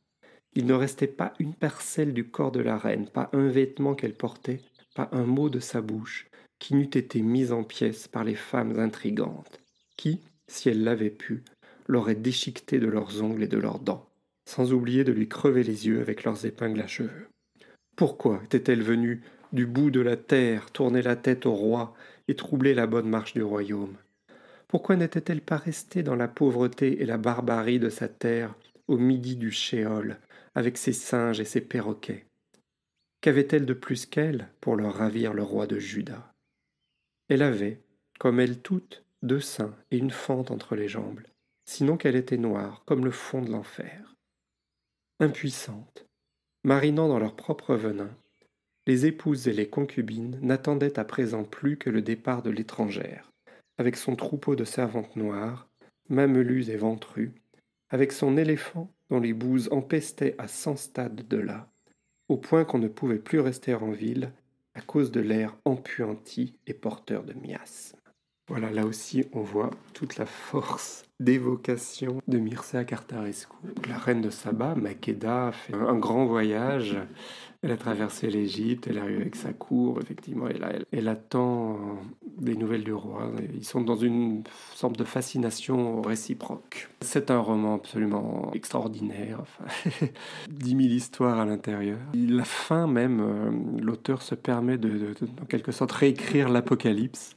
Il ne restait pas une parcelle du corps de la reine, pas un vêtement qu'elle portait, pas un mot de sa bouche, qui n'eût été mis en pièces par les femmes intrigantes, qui, si elles l'avaient pu, l'auraient déchiquetée de leurs ongles et de leurs dents, sans oublier de lui crever les yeux avec leurs épingles à cheveux. Pourquoi était-elle venue du bout de la terre tourner la tête au roi et troubler la bonne marche du royaume? Pourquoi n'était-elle pas restée dans la pauvreté et la barbarie de sa terre, au midi du Shéol, avec ses singes et ses perroquets? Qu'avait-elle de plus qu'elle pour leur ravir le roi de Juda? Elle avait, comme elles toutes, 2 seins et une fente entre les jambes, sinon qu'elle était noire comme le fond de l'enfer. Impuissantes, marinant dans leur propre venin, les épouses et les concubines n'attendaient à présent plus que le départ de l'étrangère, avec son troupeau de servantes noires, mamelues et ventrues, avec son éléphant dont les bouses empestaient à 100 stades de là, au point qu'on ne pouvait plus rester en ville à cause de l'air empuanti et porteur de miasmes. Voilà, là aussi on voit toute la force d'évocation de Mircea Cartarescu. La reine de Saba, Makeda, a fait un grand voyage. Elle a traversé l'Égypte, elle arrive avec sa cour, effectivement, elle attend des nouvelles du roi. Ils sont dans une sorte de fascination réciproque. C'est un roman absolument extraordinaire, enfin, 10 000 histoires à l'intérieur. La fin même, l'auteur se permet de, en quelque sorte, réécrire l'Apocalypse.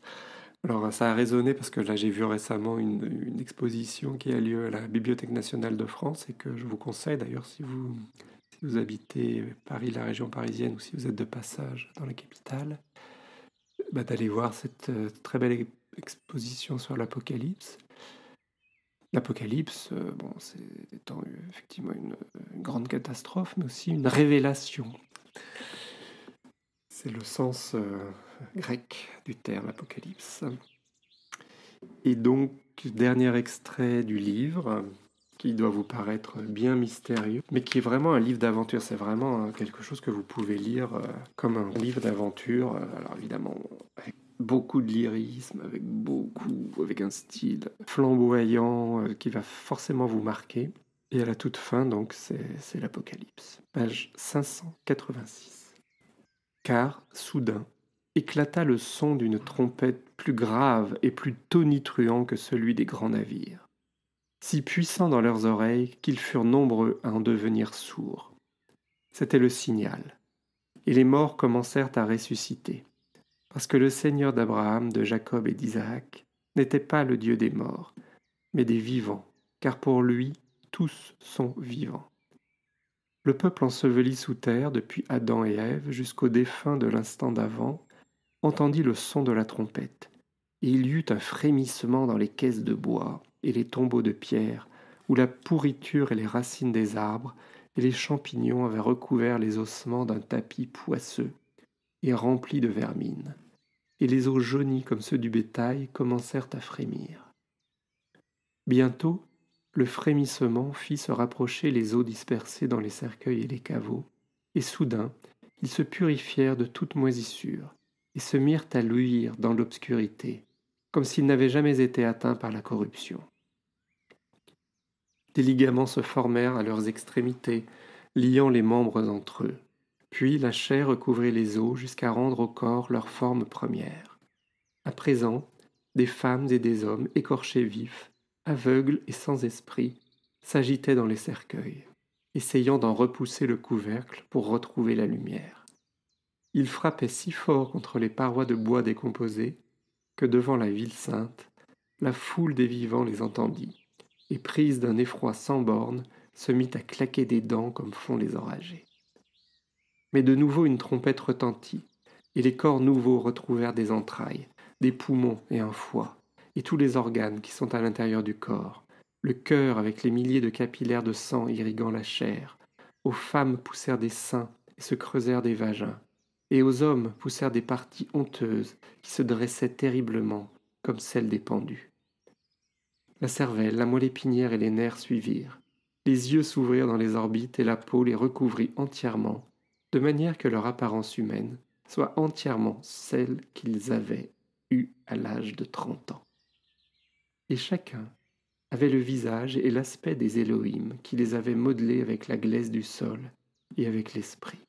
Alors ça a résonné parce que là j'ai vu récemment une exposition qui a lieu à la Bibliothèque nationale de France et que je vous conseille d'ailleurs si vous habitez Paris, la région parisienne, ou si vous êtes de passage dans la capitale, d'aller voir cette très belle exposition sur l'Apocalypse. L'Apocalypse, bon, c'est étant effectivement une grande catastrophe, mais aussi une révélation. C'est le sens grec du terme Apocalypse. Et donc, dernier extrait du livre, qui doit vous paraître bien mystérieux, mais qui est vraiment un livre d'aventure. C'est vraiment quelque chose que vous pouvez lire comme un livre d'aventure. Alors évidemment, avec beaucoup de lyrisme, avec un style flamboyant qui va forcément vous marquer. Et à la toute fin, donc, c'est l'Apocalypse. Page 586. Car, soudain, éclata le son d'une trompette plus grave et plus tonitruant que celui des grands navires, si puissant dans leurs oreilles qu'ils furent nombreux à en devenir sourds. C'était le signal, et les morts commencèrent à ressusciter, parce que le Seigneur d'Abraham, de Jacob et d'Isaac n'était pas le Dieu des morts, mais des vivants, car pour lui tous sont vivants. Le peuple enseveli sous terre depuis Adam et Ève jusqu'aux défunts de l'instant d'avant entendit le son de la trompette, et il y eut un frémissement dans les caisses de bois et les tombeaux de pierre, où la pourriture et les racines des arbres et les champignons avaient recouvert les ossements d'un tapis poisseux et rempli de vermine, et les os jaunis comme ceux du bétail commencèrent à frémir. Bientôt, le frémissement fit se rapprocher les eaux dispersées dans les cercueils et les caveaux, et soudain, ils se purifièrent de toute moisissure, et se mirent à luire dans l'obscurité, comme s'ils n'avaient jamais été atteints par la corruption. Des ligaments se formèrent à leurs extrémités, liant les membres entre eux. Puis la chair recouvrit les os jusqu'à rendre au corps leur forme première. À présent, des femmes et des hommes écorchés vifs, aveugles et sans esprit, s'agitaient dans les cercueils, essayant d'en repousser le couvercle pour retrouver la lumière. Ils frappaient si fort contre les parois de bois décomposées que devant la ville sainte, la foule des vivants les entendit, et prise d'un effroi sans bornes, se mit à claquer des dents comme font les enragés. Mais de nouveau une trompette retentit, et les corps nouveaux retrouvèrent des entrailles, des poumons et un foie, et tous les organes qui sont à l'intérieur du corps, le cœur avec les milliers de capillaires de sang irriguant la chair. Aux femmes poussèrent des seins et se creusèrent des vagins, et aux hommes poussèrent des parties honteuses qui se dressaient terriblement, comme celles des pendus. La cervelle, la moelle épinière et les nerfs suivirent. Les yeux s'ouvrirent dans les orbites et la peau les recouvrit entièrement, de manière que leur apparence humaine soit entièrement celle qu'ils avaient eue à l'âge de 30 ans. Et chacun avait le visage et l'aspect des Élohim qui les avaient modelés avec la glaise du sol et avec l'esprit.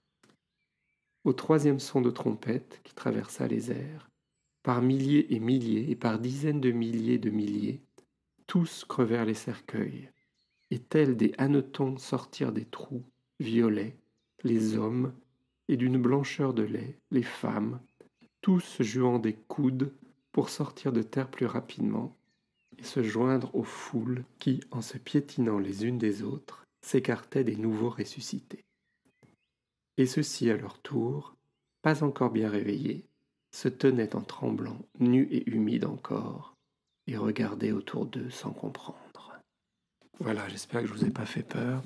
Au troisième son de trompette qui traversa les airs, par milliers et par dizaines de milliers, tous crevèrent les cercueils, et tels des hannetons sortirent des trous, violets, les hommes, et d'une blancheur de lait, les femmes, tous jouant des coudes pour sortir de terre plus rapidement, et se joindre aux foules qui, en se piétinant les unes des autres, s'écartaient des nouveaux ressuscités. Et ceux-ci, à leur tour, pas encore bien réveillés, se tenaient en tremblant, nus et humides encore, et regardaient autour d'eux sans comprendre. Voilà, j'espère que je vous ai pas fait peur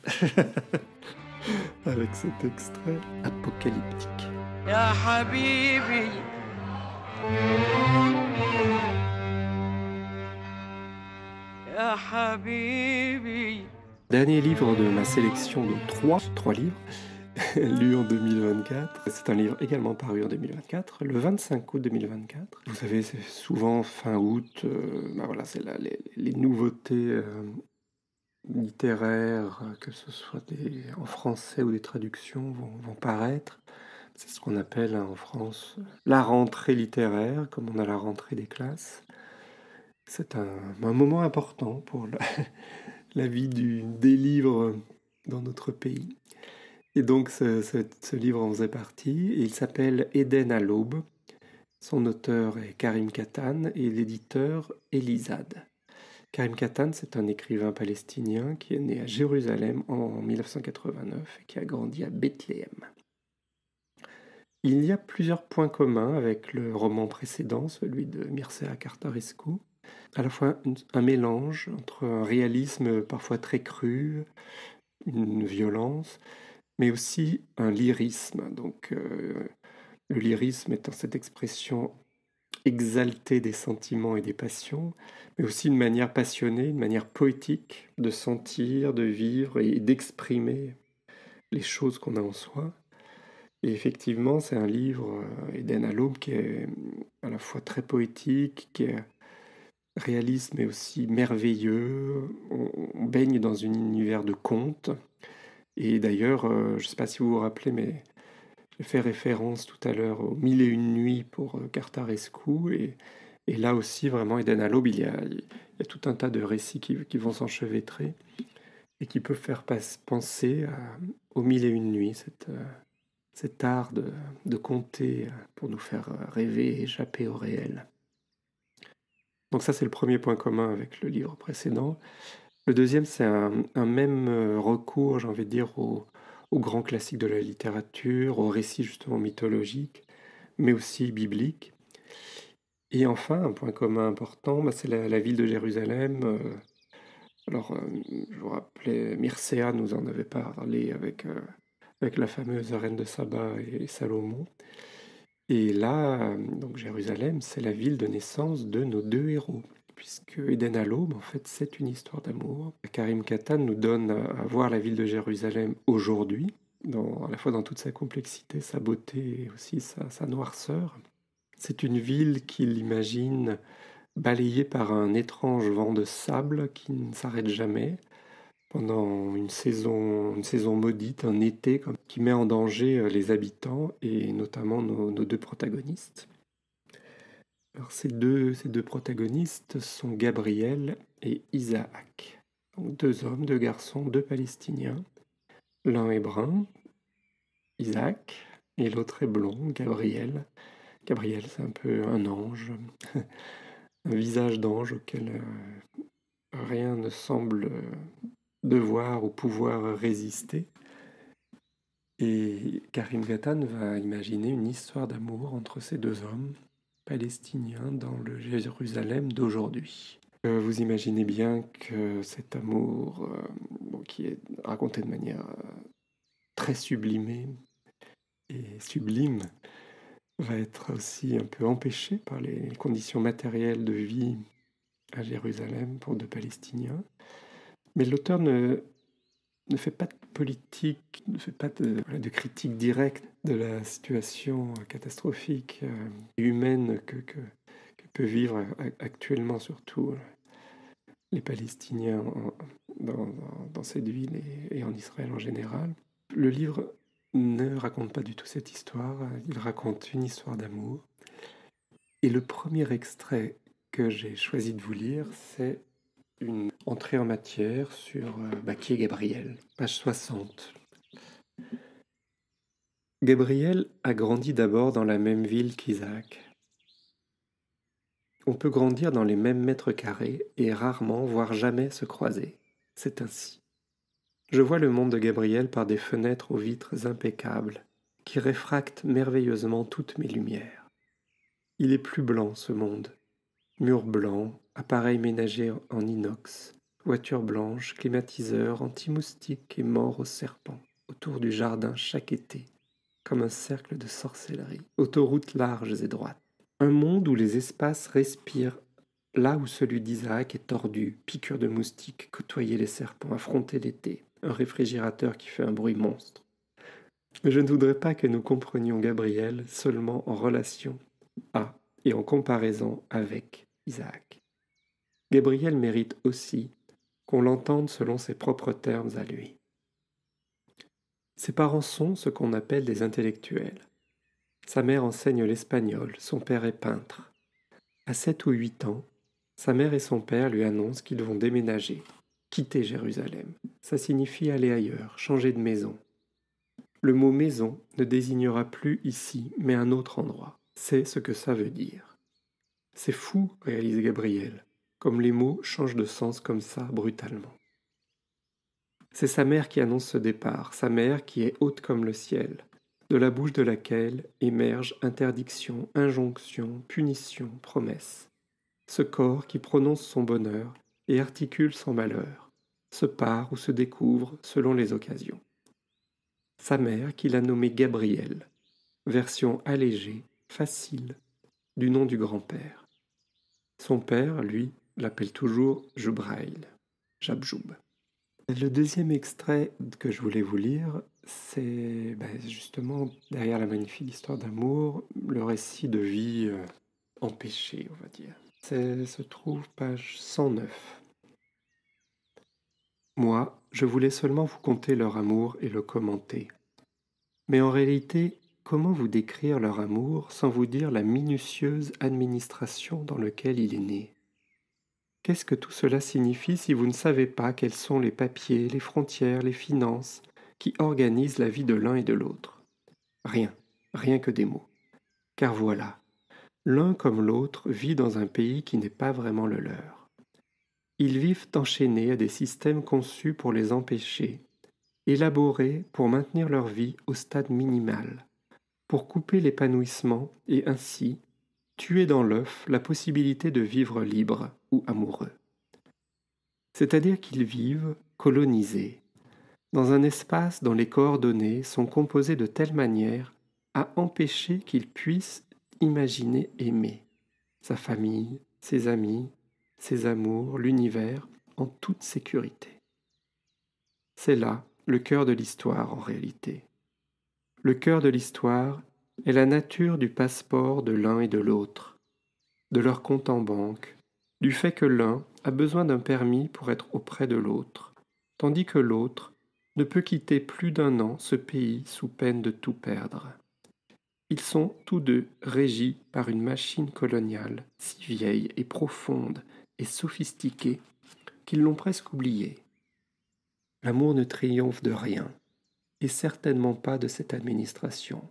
avec cet extrait apocalyptique. Ya Habibi. Ya Habibi. Dernier livre de ma sélection de trois livres. Lu en 2024. C'est un livre également paru en 2024, le 25 août 2024. Vous savez, c'est souvent fin août, voilà, c'est là les nouveautés littéraires, que ce soit en français ou des traductions, vont paraître. C'est ce qu'on appelle en France la rentrée littéraire, comme on a la rentrée des classes. C'est un moment important pour la vie des livres dans notre pays. Et donc ce livre en faisait partie. Et il s'appelle Éden à l'aube. Son auteur est Karim Katan et l'éditeur Elisade. Karim Katan, c'est un écrivain palestinien qui est né à Jérusalem en 1989 et qui a grandi à Bethléem. Il y a plusieurs points communs avec le roman précédent, celui de Mircea Cartarescu. À la fois un mélange entre un réalisme parfois très cru, une violence, mais aussi un lyrisme. Donc, le lyrisme étant cette expression exaltée des sentiments et des passions, mais aussi une manière passionnée, une manière poétique de sentir, de vivre et d'exprimer les choses qu'on a en soi. Et effectivement, c'est un livre, Éden à l'aube, qui est à la fois très poétique, qui est réaliste mais aussi merveilleux. On baigne dans un univers de contes. Et d'ailleurs, je ne sais pas si vous vous rappelez, mais j'ai fait référence tout à l'heure aux Mille et une nuits pour Cartarescu. Et là aussi, vraiment, Éden à l'aube, il y a tout un tas de récits qui vont s'enchevêtrer et qui peuvent faire penser aux Mille et une nuits, cet art de conter pour nous faire rêver et échapper au réel. Donc ça, c'est le premier point commun avec le livre précédent. Le deuxième, c'est un même recours, j'ai envie de dire, aux grands classiques de la littérature, aux récits justement mythologiques, mais aussi bibliques. Et enfin, un point commun important, c'est la ville de Jérusalem. Je vous rappelais, Mircea nous en avait parlé avec la fameuse reine de Saba et Salomon. Et là, donc Jérusalem, c'est la ville de naissance de nos deux héros, puisque Éden à l'aube, en fait, c'est une histoire d'amour. Karim Katan nous donne à voir la ville de Jérusalem aujourd'hui, à la fois dans toute sa complexité, sa beauté et aussi sa noirceur. C'est une ville qu'il imagine balayée par un étrange vent de sable qui ne s'arrête jamais, pendant une saison maudite, un été qui met en danger les habitants et notamment nos deux protagonistes. Alors ces deux protagonistes sont Gabriel et Isaac. Donc deux hommes, deux garçons, deux Palestiniens. L'un est brun, Isaac, et l'autre est blond, Gabriel. Gabriel, c'est un peu un ange, un visage d'ange auquel rien ne semble devoir ou pouvoir résister. Et Karim Katan va imaginer une histoire d'amour entre ces deux hommes palestiniens dans le Jérusalem d'aujourd'hui. Vous imaginez bien que cet amour, qui est raconté de manière très sublimée et sublime, va être aussi un peu empêché par les conditions matérielles de vie à Jérusalem pour deux Palestiniens. Mais l'auteur ne fait pas de politique, ne fait pas de critique directe de la situation catastrophique et humaine que peut vivre actuellement surtout les Palestiniens dans cette ville et en Israël en général. Le livre ne raconte pas du tout cette histoire, il raconte une histoire d'amour. Et le premier extrait que j'ai choisi de vous lire, c'est une entrée en matière sur qui est Gabriel, page 60. Gabriel a grandi d'abord dans la même ville qu'Isaac. On peut grandir dans les mêmes mètres carrés et rarement, voire jamais se croiser. C'est ainsi. Je vois le monde de Gabriel par des fenêtres aux vitres impeccables, qui réfractent merveilleusement toutes mes lumières. Il est plus blanc, ce monde. Murs blancs, appareils ménagers en inox, voitures blanches, climatiseurs, anti-moustiques et morts aux serpents, autour du jardin chaque été, comme un cercle de sorcellerie, autoroutes larges et droites. Un monde où les espaces respirent, là où celui d'Isaac est tordu, piqûre de moustiques, côtoyer les serpents, affronter l'été, un réfrigérateur qui fait un bruit monstre. Mais je ne voudrais pas que nous comprenions Gabriel seulement en relation à et en comparaison avec Isaac. Gabriel mérite aussi qu'on l'entende selon ses propres termes à lui. Ses parents sont ce qu'on appelle des intellectuels. Sa mère enseigne l'espagnol, son père est peintre. À 7 ou 8 ans, sa mère et son père lui annoncent qu'ils vont déménager, quitter Jérusalem. Ça signifie aller ailleurs, changer de maison. Le mot maison ne désignera plus ici, mais un autre endroit. C'est ce que ça veut dire. C'est fou, réalise Gabriel, comme les mots changent de sens comme ça, brutalement. C'est sa mère qui annonce ce départ, sa mère qui est haute comme le ciel, de la bouche de laquelle émergent interdiction, injonction, punition, promesse. Ce corps qui prononce son bonheur et articule son malheur, se part ou se découvre selon les occasions. Sa mère qui l'a nommé Gabriel, version allégée, facile, du nom du grand-père. Son père, lui, l'appelle toujours Joubrail, Jabjoub. Le deuxième extrait que je voulais vous lire, c'est justement, derrière la magnifique histoire d'amour, le récit de vie empêchée, on va dire. Ça se trouve page 109. Moi, je voulais seulement vous conter leur amour et le commenter. Mais en réalité, comment vous décrire leur amour sans vous dire la minutieuse administration dans laquelle il est né ? Qu'est-ce que tout cela signifie si vous ne savez pas quels sont les papiers, les frontières, les finances qui organisent la vie de l'un et de l'autre ? Rien, rien que des mots. Car voilà, l'un comme l'autre vit dans un pays qui n'est pas vraiment le leur. Ils vivent enchaînés à des systèmes conçus pour les empêcher, élaborés pour maintenir leur vie au stade minimal, pour couper l'épanouissement et ainsi tuer dans l'œuf la possibilité de vivre libre ou amoureux. C'est-à-dire qu'ils vivent colonisés, dans un espace dont les coordonnées sont composées de telle manière à empêcher qu'ils puissent imaginer aimer sa famille, ses amis, ses amours, l'univers, en toute sécurité. C'est là le cœur de l'histoire en réalité. Le cœur de l'histoire est la nature du passeport de l'un et de l'autre, de leur compte en banque, du fait que l'un a besoin d'un permis pour être auprès de l'autre, tandis que l'autre ne peut quitter plus d'1 an ce pays sous peine de tout perdre. Ils sont tous deux régis par une machine coloniale si vieille et profonde et sophistiquée qu'ils l'ont presque oubliée. L'amour ne triomphe de rien, et certainement pas de cette administration.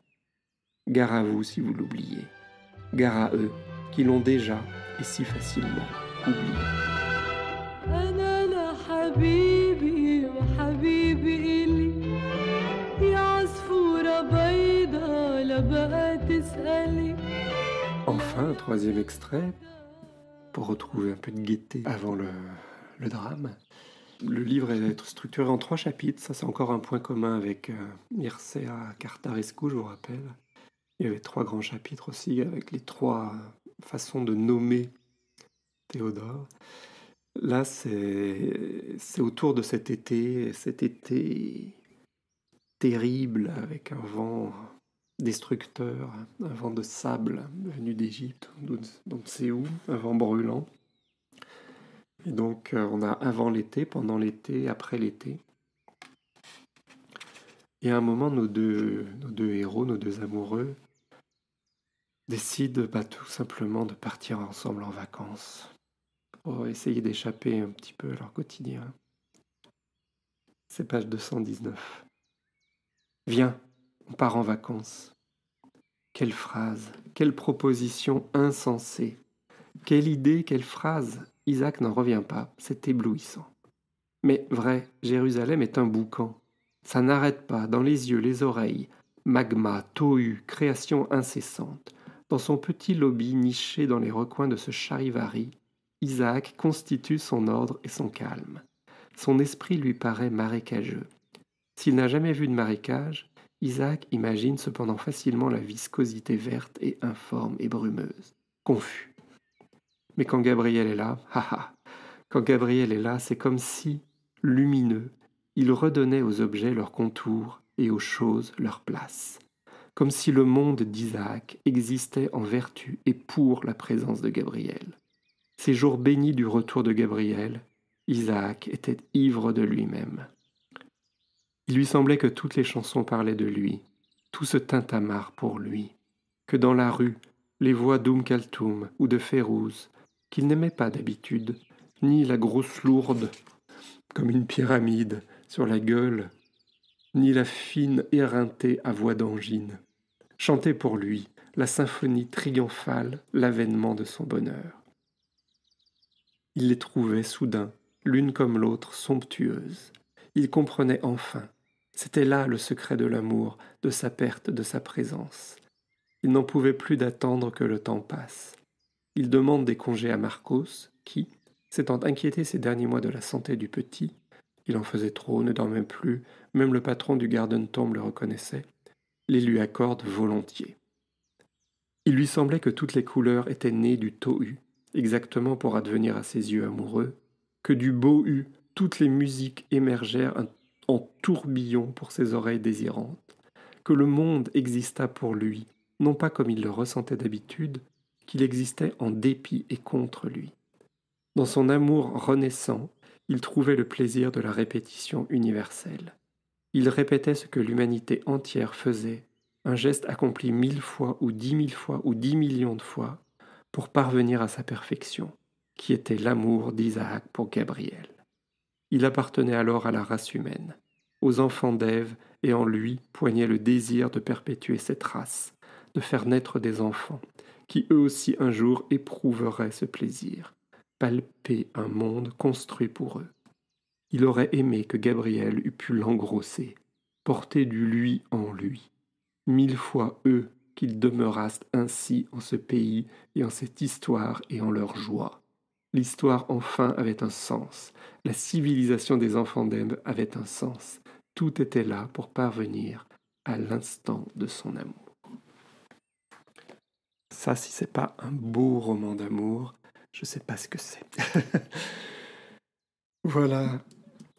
Gare à vous si vous l'oubliez. Gare à eux qui l'ont déjà et si facilement oublié. Enfin, un troisième extrait, pour retrouver un peu de gaieté avant le drame. Le livre est structuré en 3 chapitres, ça c'est encore un point commun avec Mircea Cartarescu, je vous rappelle. Il y avait 3 grands chapitres aussi, avec les 3 façons de nommer Théodore. Là, c'est autour de cet été terrible, avec un vent destructeur, un vent de sable venu d'Égypte, d'on ne sait où, un vent brûlant. Et donc, on a avant l'été, pendant l'été, après l'été. Et à un moment, nos deux héros, nos 2 amoureux, décident tout simplement de partir ensemble en vacances pour essayer d'échapper un petit peu à leur quotidien. C'est page 219. Viens, on part en vacances. Quelle phrase, quelle proposition insensée. Quelle idée, quelle phrase. Isaac n'en revient pas, c'est éblouissant. Mais vrai, Jérusalem est un boucan. Ça n'arrête pas, dans les yeux, les oreilles. Magma, tohu, création incessante. Dans son petit lobby niché dans les recoins de ce charivari, Isaac constitue son ordre et son calme. Son esprit lui paraît marécageux. S'il n'a jamais vu de marécage, Isaac imagine cependant facilement la viscosité verte et informe et brumeuse. Confus. Mais quand Gabriel est là, quand Gabriel est là, c'est comme si, lumineux, il redonnait aux objets leur contour et aux choses leur place. Comme si le monde d'Isaac existait en vertu et pour la présence de Gabriel. Ces jours bénis du retour de Gabriel, Isaac était ivre de lui-même. Il lui semblait que toutes les chansons parlaient de lui, tout ce tintamarre pour lui. que dans la rue, les voix d'Kaltoum ou de Férouz, qu'il n'aimait pas d'habitude, ni la grosse lourde, comme une pyramide, sur la gueule, ni la fine éreintée à voix d'angine. Chantait pour lui la symphonie triomphale, l'avènement de son bonheur. Il les trouvait soudain, l'une comme l'autre, somptueuses. Il comprenait enfin. C'était là le secret de l'amour, de sa perte, de sa présence. Il n'en pouvait plus d'attendre que le temps passe. Il demande des congés à Marcos, qui, s'étant inquiété ces derniers mois de la santé du petit, il en faisait trop, ne dormait plus, même le patron du Garden Tomb le reconnaissait, les lui accorde volontiers. Il lui semblait que toutes les couleurs étaient nées du tohu, exactement pour advenir à ses yeux amoureux, que du bohu toutes les musiques émergèrent en tourbillon pour ses oreilles désirantes, que le monde exista pour lui, non pas comme il le ressentait d'habitude, qu'il existait en dépit et contre lui. Dans son amour renaissant, il trouvait le plaisir de la répétition universelle. Il répétait ce que l'humanité entière faisait, un geste accompli 1000 fois ou 10 000 fois ou 10 millions de fois, pour parvenir à sa perfection, qui était l'amour d'Isaac pour Gabriel. Il appartenait alors à la race humaine, aux enfants d'Ève, et en lui poignait le désir de perpétuer cette race, de faire naître des enfants, qui eux aussi un jour éprouveraient ce plaisir, palper un monde construit pour eux. Il aurait aimé que Gabriel eût pu l'engrosser, porter du lui en lui. 1000 fois eux qu'ils demeurassent ainsi en ce pays et en cette histoire et en leur joie. L'histoire enfin avait un sens, la civilisation des enfants d'Ève avait un sens. Tout était là pour parvenir à l'instant de son amour. Ça, si c'est pas un beau roman d'amour, je sais pas ce que c'est. Voilà,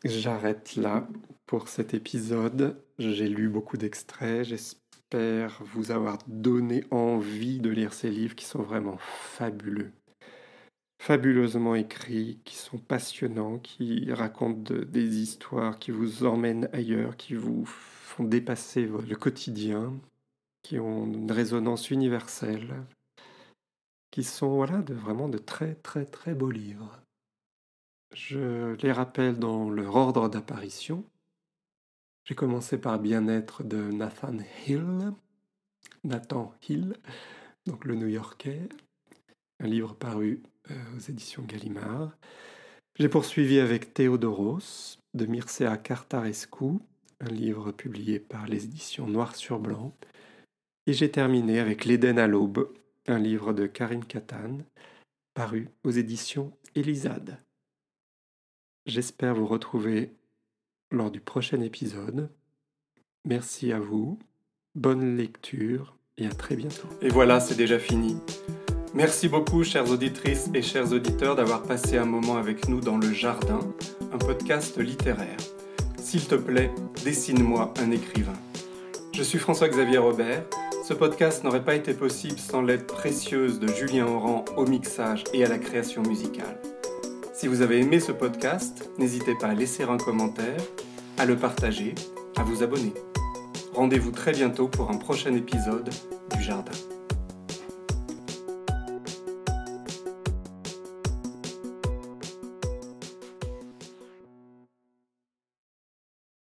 j'arrête là pour cet épisode. J'ai lu beaucoup d'extraits, j'espère vous avoir donné envie de lire ces livres qui sont vraiment fabuleux. Fabuleusement écrits, qui sont passionnants, qui racontent des histoires qui vous emmènent ailleurs, qui vous font dépasser le quotidien, qui ont une résonance universelle, qui sont vraiment de très très très beaux livres. Je les rappelle dans leur ordre d'apparition. J'ai commencé par Bien-être de Nathan Hill, donc le New-Yorkais, un livre paru aux éditions Gallimard. J'ai poursuivi avec Théodoros de Mircea Cartarescu, un livre publié par les éditions Noir sur Blanc. Et j'ai terminé avec L'Éden à l'aube, un livre de Karine Catane, paru aux éditions Elisade. J'espère vous retrouver lors du prochain épisode. Merci à vous, bonne lecture et à très bientôt. Et voilà, c'est déjà fini. Merci beaucoup, chères auditrices et chers auditeurs, d'avoir passé un moment avec nous dans Le Jardin, un podcast littéraire. S'il te plaît, dessine-moi un écrivain. Je suis François-Xavier Robert. Ce podcast n'aurait pas été possible sans l'aide précieuse de Julien Oran au mixage et à la création musicale. Si vous avez aimé ce podcast, n'hésitez pas à laisser un commentaire, à le partager, à vous abonner. Rendez-vous très bientôt pour un prochain épisode du Jardin.